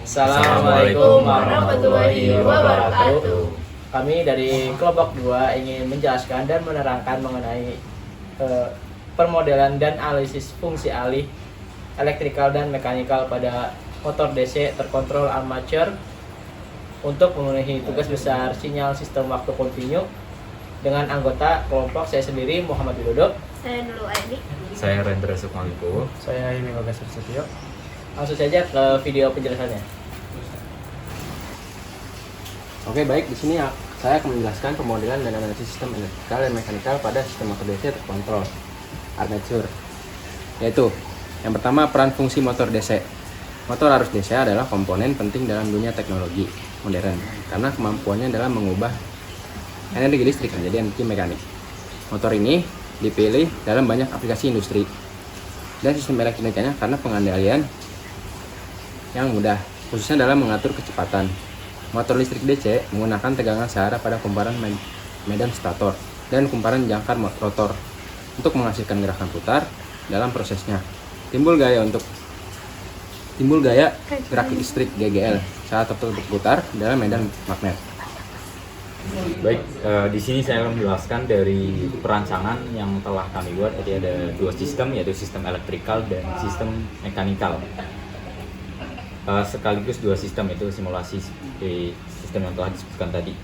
Assalamualaikum warahmatullahi wabarakatuh. Kami dari kelompok 2 ingin menjelaskan dan menerangkan mengenai permodelan dan analisis fungsi alih elektrikal dan mekanikal pada motor DC terkontrol armature untuk memenuhi tugas besar sinyal sistem waktu kontinu dengan anggota kelompok saya sendiri Muhammad Widodo. Saya Nurul Aini. Saya Rendra Sukmawiko. Saya Imi Bagas Setio. Langsung saja ke video penjelasannya. Oke, baik, di sini saya akan menjelaskan pemodelan dan analisis sistem elektrikal dan mekanikal pada sistem motor DC terkontrol armature. Yaitu, yang pertama peran fungsi motor DC. Motor arus DC adalah komponen penting dalam dunia teknologi modern karena kemampuannya dalam mengubah energi listrik menjadi energi mekanik. Motor ini dipilih dalam banyak aplikasi industri dan sistem elektronikanya karena pengendalian yang mudah, khususnya dalam mengatur kecepatan. Motor listrik DC menggunakan tegangan searah pada kumparan medan stator dan kumparan jangkar rotor untuk menghasilkan gerakan putar dalam prosesnya. Timbul gaya gerak listrik GGL saat rotor berputar dalam medan magnet. Baik, di sini saya akan menjelaskan dari perancangan yang telah kami buat. Jadi ada dua sistem, yaitu sistem elektrikal dan sistem mekanikal. Sekaligus dua sistem, itu simulasi di sistem yang telah disebutkan tadi.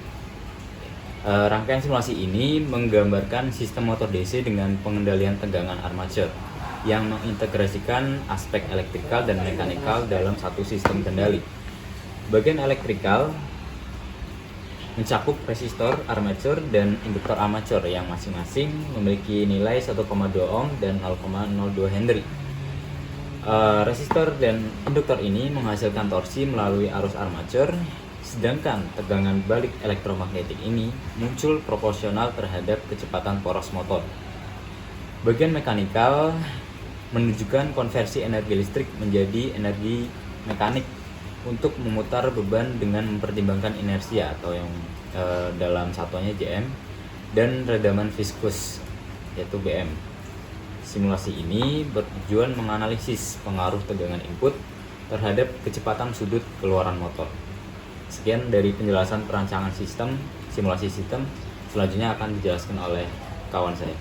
Rangkaian simulasi ini menggambarkan sistem motor DC dengan pengendalian tegangan armature yang mengintegrasikan aspek elektrikal dan mekanikal dalam satu sistem kendali. Bagian elektrikal mencakup resistor armature dan induktor armature yang masing-masing memiliki nilai 1,2 ohm dan 0,02 Henry. Resistor dan induktor ini menghasilkan torsi melalui arus armature, sedangkan tegangan balik elektromagnetik ini muncul proporsional terhadap kecepatan poros motor. Bagian mekanikal menunjukkan konversi energi listrik menjadi energi mekanik untuk memutar beban dengan mempertimbangkan inersia atau yang dalam satuannya Jm dan redaman viskus yaitu Bm. Simulasi ini bertujuan menganalisis pengaruh tegangan input terhadap kecepatan sudut keluaran motor. Sekian dari penjelasan perancangan sistem, simulasi sistem. Selanjutnya akan dijelaskan oleh kawan saya.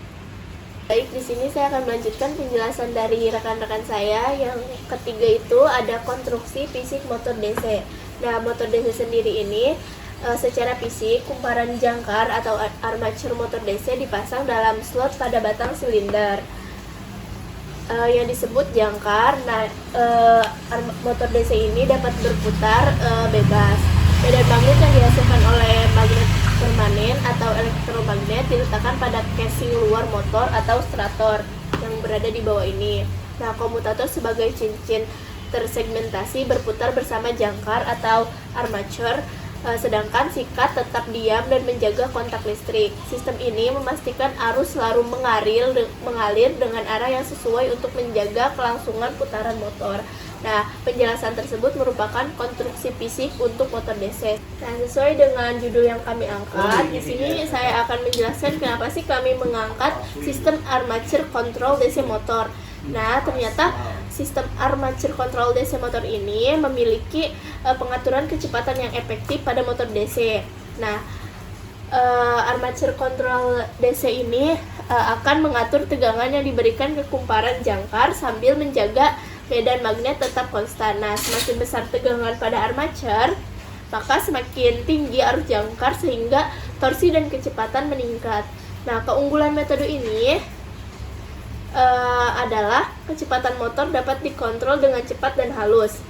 Baik, di sini saya akan melanjutkan penjelasan dari rekan-rekan saya. Yang ketiga itu ada konstruksi fisik motor DC. Nah, motor DC sendiri ini secara fisik kumparan jangkar atau armature motor DC dipasang dalam slot pada batang silinder yang disebut jangkar. Nah, motor DC ini dapat berputar bebas. Medan magnet yang dihasilkan oleh magnet permanen atau elektromagnet diletakkan pada casing luar motor atau stator yang berada di bawah ini. Nah, komutator sebagai cincin tersegmentasi berputar bersama jangkar atau armature, sedangkan sikat tetap diam dan menjaga kontak listrik. Sistem ini memastikan arus selalu mengalir dengan arah yang sesuai untuk menjaga kelangsungan putaran motor. Nah, penjelasan tersebut merupakan konstruksi fisik untuk motor DC. Nah, sesuai dengan judul yang kami angkat, di sini saya akan menjelaskan kenapa sih kami mengangkat sistem armature control DC motor. Nah, ternyata sistem armature control DC motor ini memiliki pengaturan kecepatan yang efektif pada motor DC. Nah, armature control DC ini akan mengatur tegangan yang diberikan ke kumparan jangkar sambil menjaga medan magnet tetap konstan. Nah, semakin besar tegangan pada armature, maka semakin tinggi arus jangkar sehingga torsi dan kecepatan meningkat. Nah, keunggulan metode ini adalah kecepatan motor dapat dikontrol dengan cepat dan halus.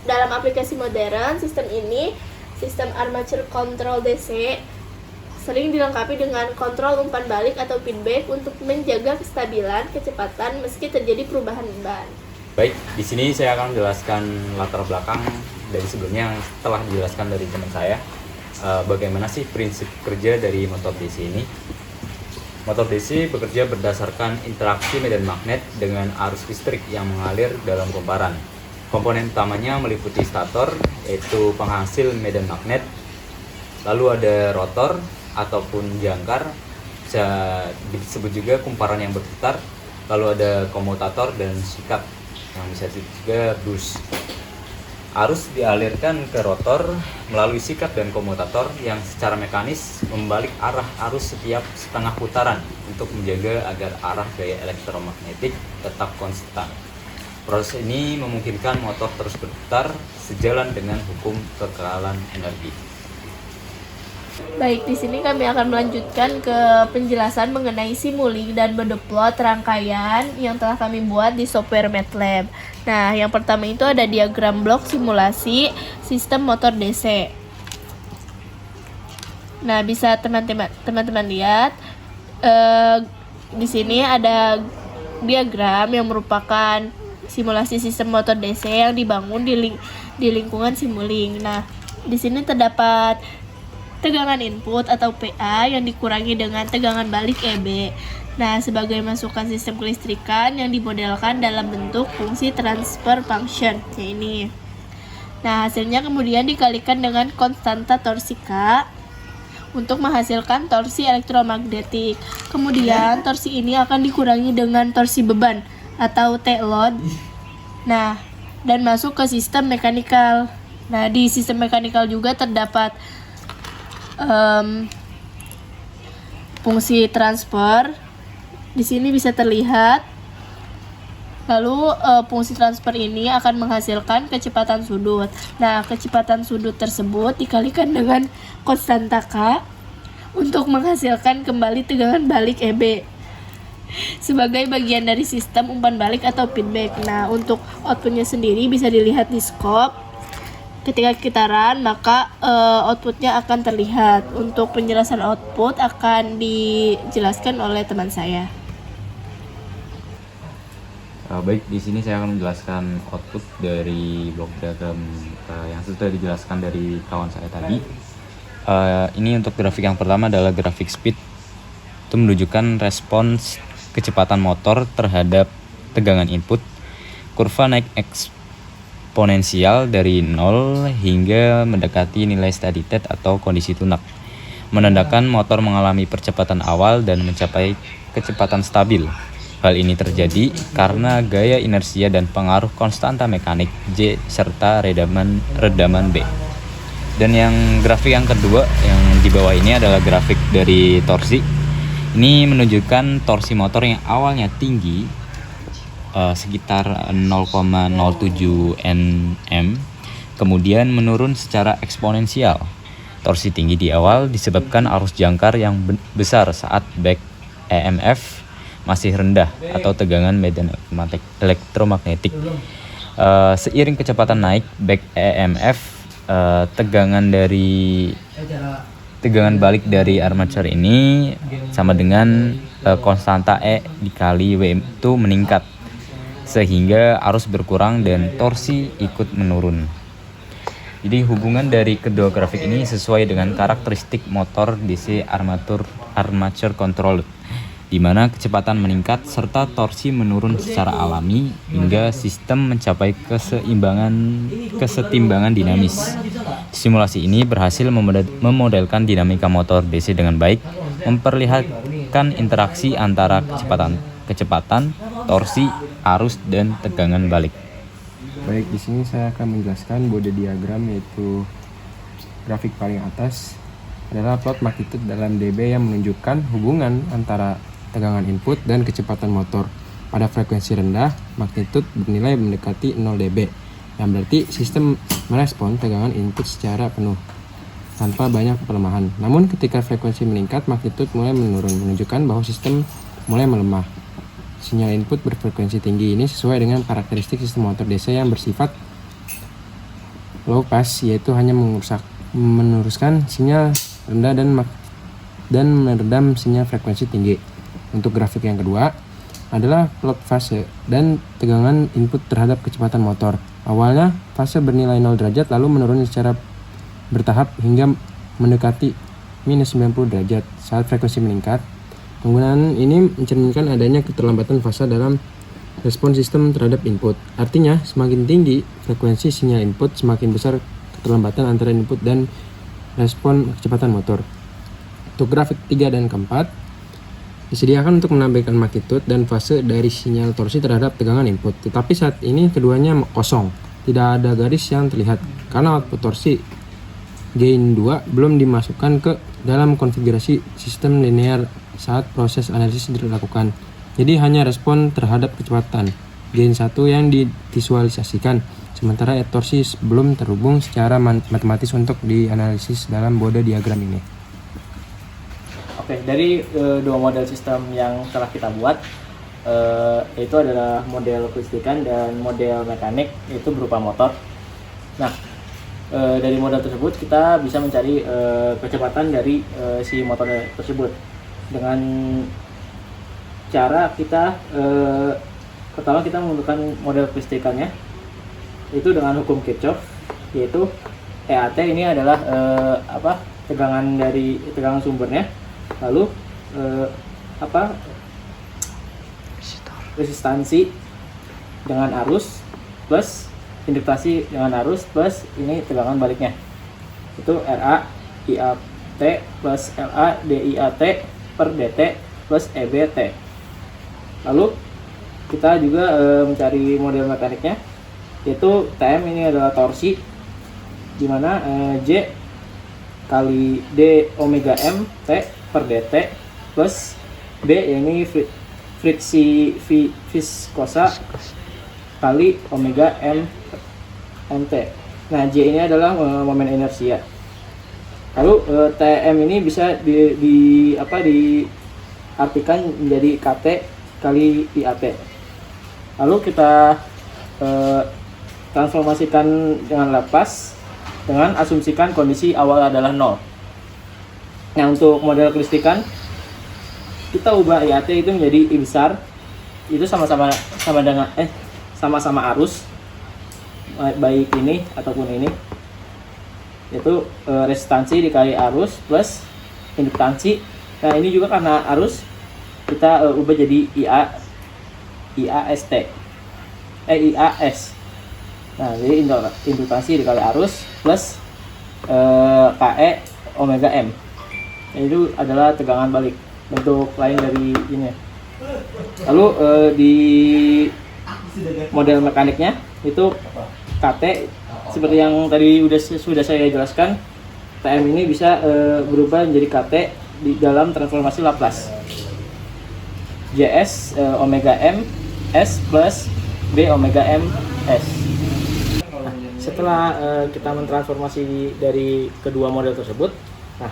Dalam aplikasi modern, sistem armature control DC sering dilengkapi dengan kontrol umpan balik atau feedback untuk menjaga kestabilan kecepatan meski terjadi perubahan beban. Baik, di sini saya akan menjelaskan latar belakang dari sebelumnya yang telah dijelaskan dari teman saya. Bagaimana sih prinsip kerja dari motor DC ini? Motor DC bekerja berdasarkan interaksi medan magnet dengan arus listrik yang mengalir dalam kumparan. Komponen utamanya meliputi stator, yaitu penghasil medan magnet. Lalu ada rotor ataupun jangkar, bisa disebut juga kumparan yang berputar. Lalu ada komutator dan sikat, yang bisa disebut juga bus. Arus dialirkan ke rotor melalui sikap dan komutator yang secara mekanis membalik arah arus setiap setengah putaran untuk menjaga agar arah gaya elektromagnetik tetap konstan. Proses ini memungkinkan motor terus berputar sejalan dengan hukum kekeralan energi. Baik, di sini kami akan melanjutkan ke penjelasan mengenai simulink dan mode plot rangkaian yang telah kami buat di software MATLAB. Nah, yang pertama itu ada diagram blok simulasi sistem motor DC. Nah, bisa teman-teman lihat di sini ada diagram yang merupakan simulasi sistem motor DC yang dibangun di lingkungan simulink. Nah, di sini terdapat tegangan input atau PA yang dikurangi dengan tegangan balik EB. Nah, sebagai masukan sistem kelistrikan yang dimodelkan dalam bentuk fungsi transfer function ini. Nah, hasilnya kemudian dikalikan dengan konstanta torsi K untuk menghasilkan torsi elektromagnetik. Kemudian torsi ini akan dikurangi dengan torsi beban atau T-load. Nah, dan masuk ke sistem mekanikal. Nah, di sistem mekanikal juga terdapat fungsi transfer. Di sini bisa terlihat. Lalu fungsi transfer ini akan menghasilkan kecepatan sudut. Nah, kecepatan sudut tersebut dikalikan dengan konstanta K untuk menghasilkan kembali tegangan balik EB sebagai bagian dari sistem umpan balik atau feedback. Nah, untuk outputnya sendiri bisa dilihat di scope. Ketika gitaran, maka outputnya akan terlihat. Untuk penjelasan output akan dijelaskan oleh teman saya. Baik, di sini saya akan menjelaskan output dari blok diagram yang sudah dijelaskan dari kawan saya tadi. Ini untuk grafik yang pertama adalah grafik speed. Itu menunjukkan respons kecepatan motor terhadap tegangan input. Kurva naik eksponensial dari 0 hingga mendekati nilai steady state atau kondisi tunak, menandakan motor mengalami percepatan awal dan mencapai kecepatan stabil. Hal ini terjadi karena gaya inersia dan pengaruh konstanta mekanik J serta redaman B. Dan yang grafik yang kedua yang di bawah ini adalah grafik dari torsi. Ini menunjukkan torsi motor yang awalnya tinggi sekitar 0,07 Nm, kemudian menurun secara eksponensial. Torsi tinggi di awal disebabkan arus jangkar yang besar saat back EMF masih rendah atau tegangan medan elektromagnetik. Seiring kecepatan naik back EMF, tegangan balik dari armature ini sama dengan konstanta E dikali W itu meningkat, sehingga arus berkurang dan torsi ikut menurun. Jadi hubungan dari kedua grafik ini sesuai dengan karakteristik motor DC armature control, di mana kecepatan meningkat serta torsi menurun secara alami hingga sistem mencapai kesetimbangan dinamis. Simulasi ini berhasil memodelkan dinamika motor DC dengan baik, memperlihatkan interaksi antara kecepatan, torsi, arus, dan tegangan balik. Baik, di sini saya akan menjelaskan bode diagram, yaitu grafik paling atas adalah plot magnitude dalam dB yang menunjukkan hubungan antara tegangan input dan kecepatan motor. Pada frekuensi rendah, magnitude bernilai mendekati 0 dB, yang berarti sistem merespon tegangan input secara penuh tanpa banyak pelemahan. Namun ketika frekuensi meningkat, magnitude mulai menurun, menunjukkan bahwa sistem mulai melemah. Sinyal input berfrekuensi tinggi ini sesuai dengan karakteristik sistem motor DC yang bersifat low pass, yaitu hanya meneruskan sinyal rendah dan meredam sinyal frekuensi tinggi. Untuk grafik yang kedua adalah plot fase dan tegangan input terhadap kecepatan motor. Awalnya fase bernilai 0 derajat lalu menurun secara bertahap hingga mendekati minus 90 derajat saat frekuensi meningkat. Penggunaan ini mencerminkan adanya keterlambatan fase dalam respon sistem terhadap input. Artinya, semakin tinggi frekuensi sinyal input, semakin besar keterlambatan antara input dan respon kecepatan motor. Untuk grafik 3 dan keempat, disediakan untuk menampilkan magnitude dan fase dari sinyal torsi terhadap tegangan input. Tetapi saat ini keduanya kosong, tidak ada garis yang terlihat karena output torsi gain 2 belum dimasukkan ke dalam konfigurasi sistem linear saat proses analisis dilakukan. Jadi hanya respon terhadap kecepatan gain 1 yang divisualisasikan, sementara torsi belum terhubung secara matematis untuk dianalisis dalam bode diagram ini. Oke, dari dua model sistem yang telah kita buat, itu adalah model kelistrikan dan model mekanik, itu berupa motor. Nah, dari model tersebut kita bisa mencari kecepatan dari si motor tersebut dengan cara kita pertama kita menggunakan model kelistrikannya itu dengan hukum Kirchhoff, yaitu EAT ini adalah tegangan dari tegangan sumbernya, lalu resistansi dengan arus plus induktasi dengan arus plus ini tegangan baliknya, itu RA IAT plus LA DIAT per DT plus EBT. Lalu kita juga mencari model mekaniknya, yaitu TM ini adalah torsi, dimana J kali D omega M T per DT plus B ini friksi viskosa kali omega M MT. Nah, J ini adalah momen inersia. Lalu TM ini bisa diartikan menjadi KT kali IAT. Lalu kita transformasikan dengan Laplace dengan asumsikan kondisi awal adalah 0. Nah, untuk model kelistrikan kita ubah IAT itu menjadi I besar, itu sama-sama arus, baik ini ataupun ini, yaitu resistansi dikali arus plus induktansi. Nah, ini juga karena arus kita ubah jadi IAS. Nah, jadi induktansi dikali arus plus KE omega M. Itu adalah tegangan balik, bentuk lain dari ini. Lalu di model mekaniknya itu KT seperti yang tadi sudah saya jelaskan, TM ini bisa berubah menjadi KT di dalam transformasi Laplace. JS omega M S plus B omega M S. Nah, setelah kita mentransformasi dari kedua model tersebut, nah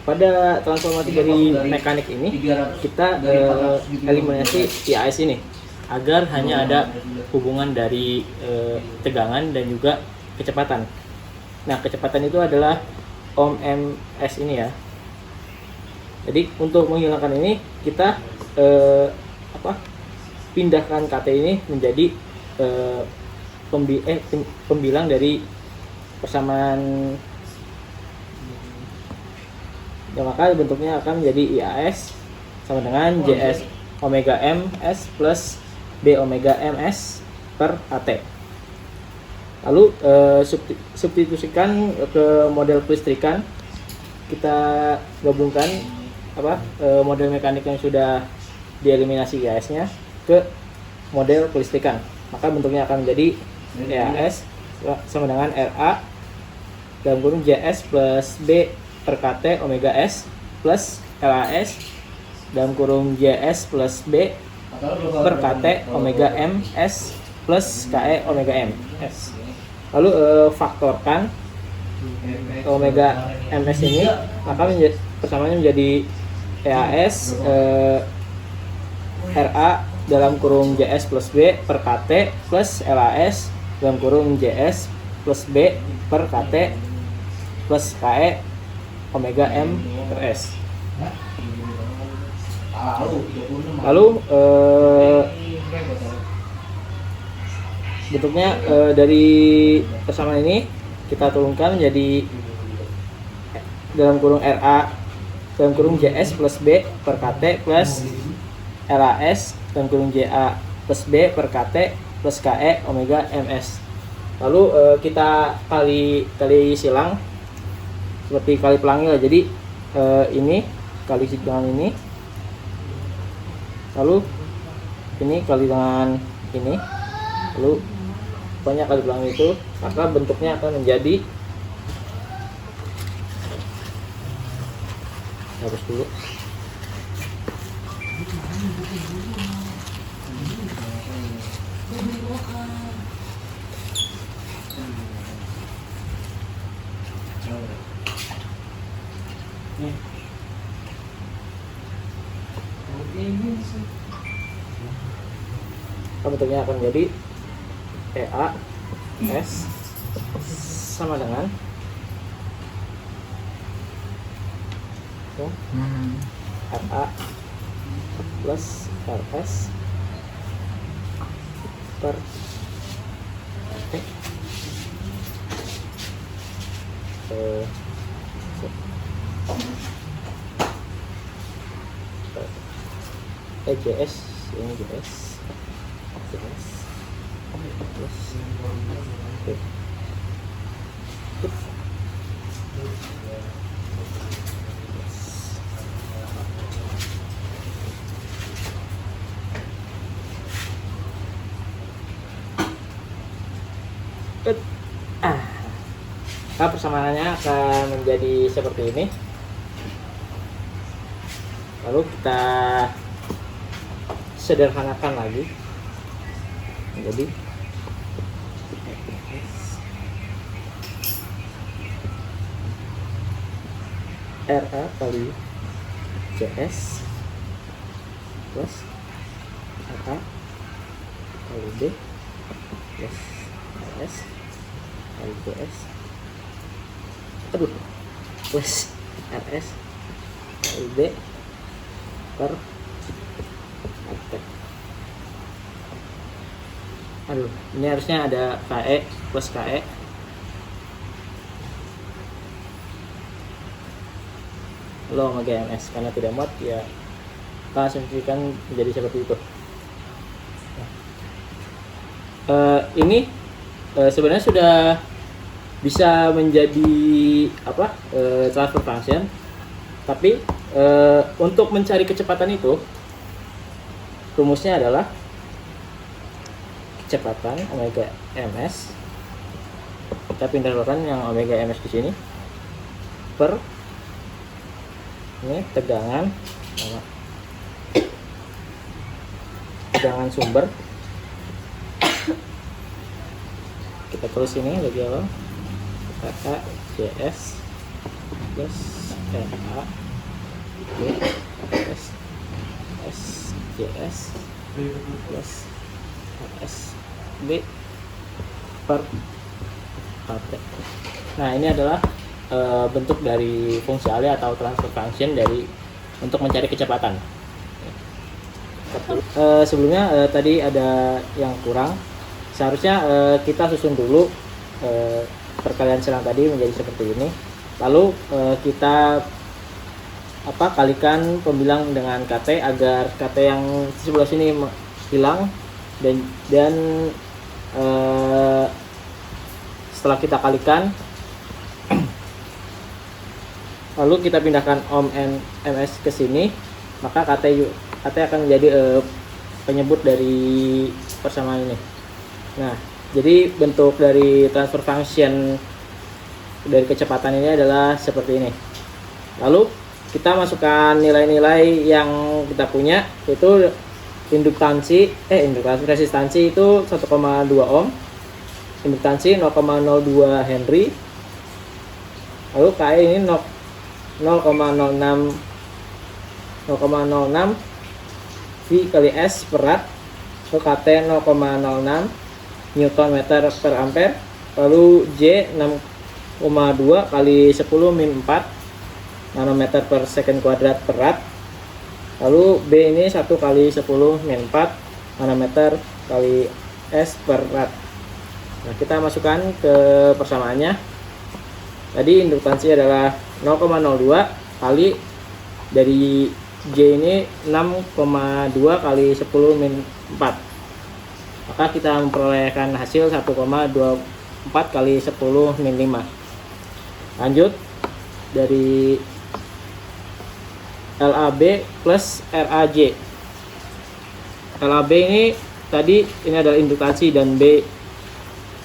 pada transformasi dari mekanik ini kita eliminasi IAS ini agar hanya ada hubungan dari tegangan dan juga kecepatan. Nah, kecepatan itu adalah Ohm ms ini ya. Jadi untuk menghilangkan ini kita pindahkan KT ini menjadi pembilang dari persamaan, ya, maka bentuknya akan menjadi IAS sama dengan JS omega M S plus B omega MS per AT. Lalu substitusikan ke model kelistrikan, kita gabungkan model mekanik yang sudah dieliminasi IAS-nya ke model kelistrikan, maka bentuknya akan menjadi EAS sama dengan RA dalam kurung JS plus B per KT omega S plus LAS dalam kurung JS plus B per KT omega M S plus KE omega M S. Lalu faktorkan omega MS ini, maka persamaannya menjadi EAS RA dalam kurung JS plus B per KT plus LAS dalam kurung JS plus B per KT plus KE omega M per S. Lalu bentuknya dari persamaan ini kita turunkan menjadi dalam kurung RA dalam kurung JS plus B per KT plus LAS dalam kurung JA plus B per KT plus KE omega MS. Lalu kita kali silang seperti kali pelangi lah. Jadi ini kali dengan ini, lalu ini kali dengan ini, lalu pokoknya kali ulang itu, maka bentuknya akan menjadi, harus dulu, bentuknya akan menjadi EA S sama dengan RA plus RS per JS, ini JS plus Maka persamaannya akan menjadi seperti ini. Lalu kita sederhanakan lagi menjadi RA kali CS plus RA kali B plus RS kali CS plus RS kali B per RT. Ini harusnya ada KE plus KE lo sama GMS, karena tidak muat ya kita asumsikan menjadi seperti itu. Ini sebenarnya sudah bisa menjadi transfer function, tapi untuk mencari kecepatan itu rumusnya adalah kecepatan omega ms, kita pindahkan yang omega ms di sini per ini tegangan sumber, kita tulis ini bagi awal RA JS plus RA B plus SJS plus RS B per RT. Nah, ini adalah bentuk dari fungsi alih atau transfer function dari untuk mencari kecepatan. Sebelumnya tadi ada yang kurang, seharusnya kita susun dulu perkalian silang tadi menjadi seperti ini, lalu kita kalikan pembilang dengan KT agar KT yang di sebelah sini hilang, dan setelah kita kalikan lalu kita pindahkan ohm ms ke sini, maka KT akan menjadi penyebut dari persamaan ini. Nah, jadi bentuk dari transfer function dari kecepatan ini adalah seperti ini. Lalu kita masukkan nilai-nilai yang kita punya, yaitu resistansi itu 1,2 ohm, induktansi 0,02 Henry, lalu KE ini 0,06 V kali S per rad, lalu KT 0,06 Newton meter per ampere, lalu J 6,2 kali 10 min 4 nanometer per second kuadrat per rad, lalu B ini 1 kali 10 min 4 nanometer kali S per rad. Nah, kita masukkan ke persamaannya. Tadi induktansi adalah 0,02 kali dari J ini 6,2 kali 10 min 4, maka kita memperolehkan hasil 1,24 kali 10 min 5. Lanjut dari LAB plus RAJ. LAB ini tadi ini adalah induktansi dan B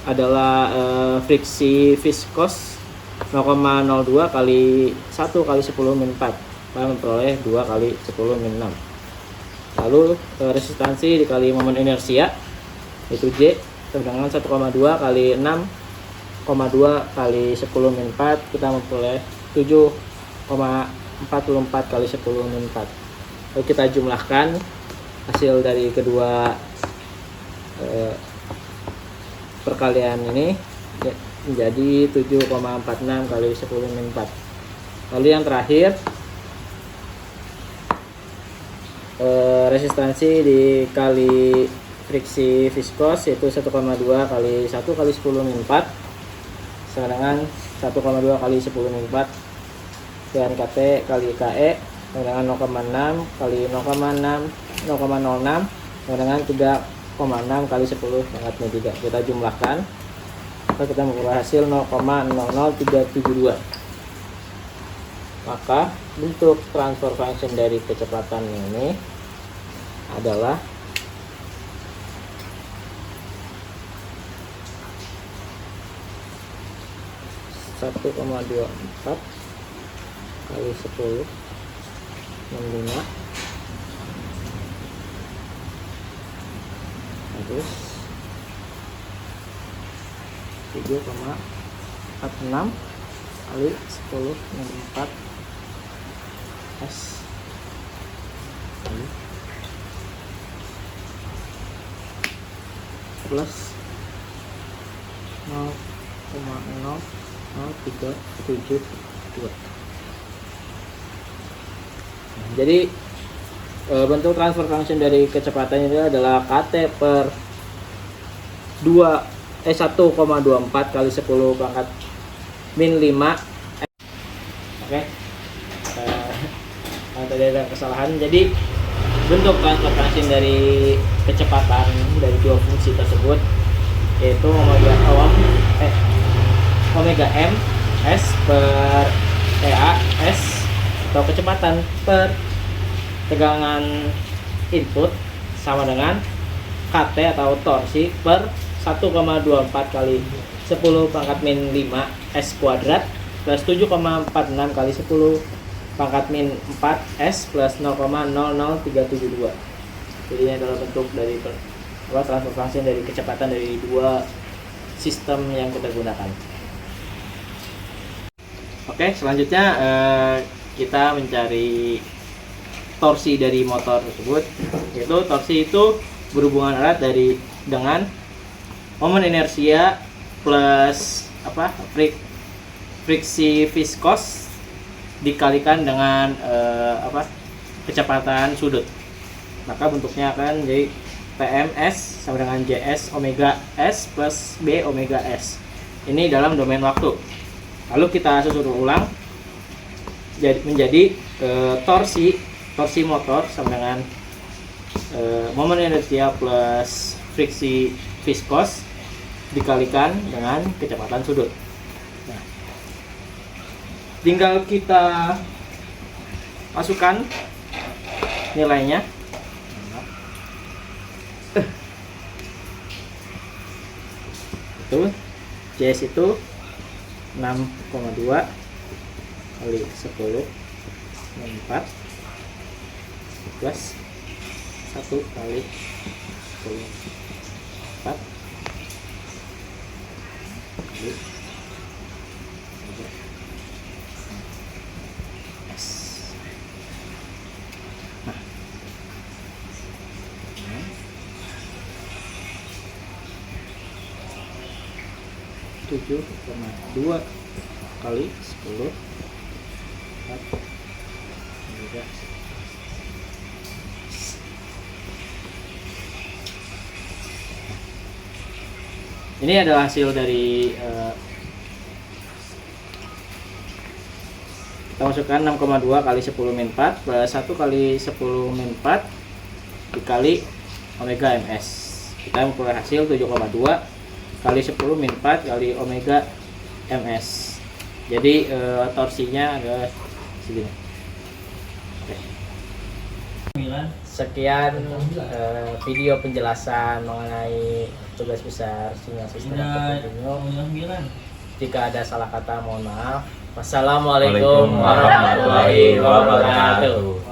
adalah friksi viskos 0,02 kali 1 kali 10 min 4, kita memperoleh 2 kali 10 min 6. Lalu resistansi dikali momen inersia itu J sama dengan 1,2 kali 6,2 kali 10 min 4, kita memperoleh 7,44 kali 10 min 4. Lalu kita jumlahkan hasil dari kedua perkalian ini menjadi 7,46 kali 10 min 4. Lalu yang terakhir resistansi dikali friksi viskos yaitu 1,2 kali 1 kali 10 min 4 sama dengan 1,2 kali 10 min 4, dan KT kali KE sama dengan 0,6 kali 0,06 sama dengan 3,6 kali 10 pangkat min 3. Kita jumlahkan, maka kita memperoleh hasil 0,00372. Maka bentuk transfer function dari kecepatan ini adalah satu koma 24 kali 10 min 5 terus 7,46 kali 10 min 4 S plus 0,00372. Jadi bentuk transfer function dari kecepatan ini adalah KT per 1,24 kali 10 pangkat min 5. Oke. Tadi ada kesalahan. Jadi bentuk transfer function dari kecepatan dari dua fungsi tersebut yaitu omega m s per TA s atau kecepatan per tegangan input sama dengan KT atau torsi per 1,24 kali 10 pangkat min 5 S kuadrat plus 7,46 kali 10 pangkat min 4 S plus 0,00372. Jadi ini adalah bentuk dari transfer function dari kecepatan dari dua sistem yang kita gunakan. Oke, selanjutnya kita mencari torsi dari motor tersebut, yaitu torsi itu berhubungan erat dengan momen inersia plus friksi viskos dikalikan dengan kecepatan sudut. Maka bentuknya akan jadi PMS sama dengan JS omega S plus B omega S. Ini dalam domain waktu. Lalu kita susun ulang menjadi torsi motor sama dengan momen inersia plus friksi viskos dikalikan dengan kecepatan sudut. Nah, tinggal kita masukkan nilainya. Itu JS itu 6,2 kali 10 min 4 plus 1 kali 10 4 kali S. Nah, 7,2 kali 10 4 juga. Ini adalah hasil dari kita masukkan 6,2 kali 10 min 4 plus 1 kali 10 min 4 dikali omega ms. Kita memperoleh hasil 7,2 kali 10 min 4 kali omega ms. Jadi torsinya adalah segini. Oke. Sekian video penjelasan mengenai tugas besar sinyal sistem kontinue. Jika ada salah kata mohon maaf. Wassalamualaikum warahmatullahi wabarakatuh.